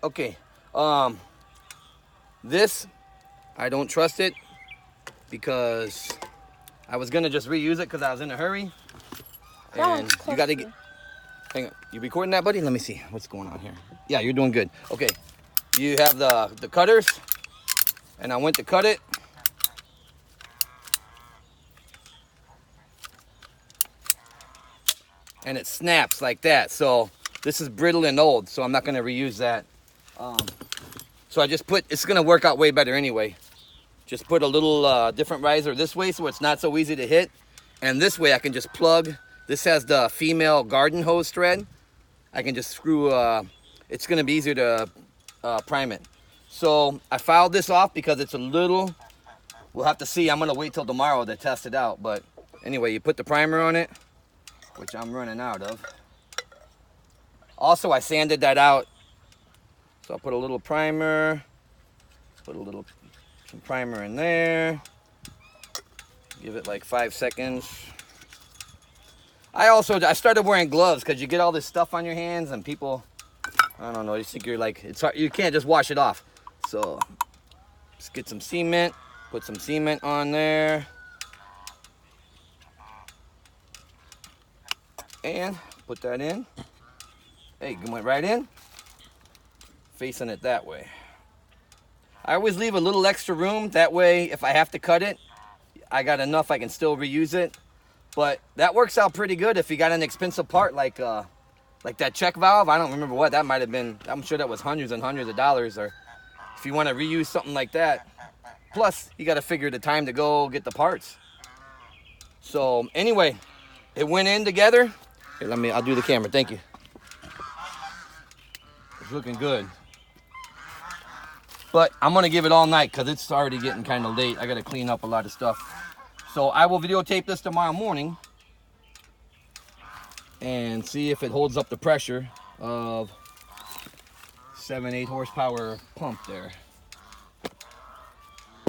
Okay. This, I don't trust it because I was gonna just reuse it because I was in a hurry. And you gotta get, hang on, you recording that, buddy? Let me see what's going on here. Yeah, you're doing good. Okay, you have the cutters, and I went to cut it. And it snaps like that. So this is brittle and old, so I'm not gonna reuse that. So I just put, it's gonna work out way better anyway. Just put a little different riser this way so it's not so easy to hit. And this way I can just plug. This has the female garden hose thread. I can just screw, it's gonna be easier to prime it. So I filed this off because it's a little, we'll have to see. I'm gonna wait till tomorrow to test it out. But anyway, you put the primer on it, which I'm running out of. Also, I sanded that out. So I'll put a little primer, put some primer in there. Give it like 5 seconds. I started wearing gloves because you get all this stuff on your hands and people, I don't know, you think you're like, it's hard, you can't just wash it off. So just get some cement, put some cement on there. And put that in. Hey, it went right in. Facing it that way. I always leave a little extra room. That way, if I have to cut it, I got enough I can still reuse it. But that works out pretty good if you got an expensive part like that check valve. I don't remember what that might have been. I'm sure that was hundreds and hundreds of dollars. Or if you want to reuse something like that. Plus, you got to figure the time to go get the parts. So anyway, it went in together. Here, I'll do the camera. Thank you. It's looking good. But I'm gonna give it all night because it's already getting kind of late. I gotta clean up a lot of stuff. So I will videotape this tomorrow morning and see if it holds up the pressure of 7-8 horsepower pump there.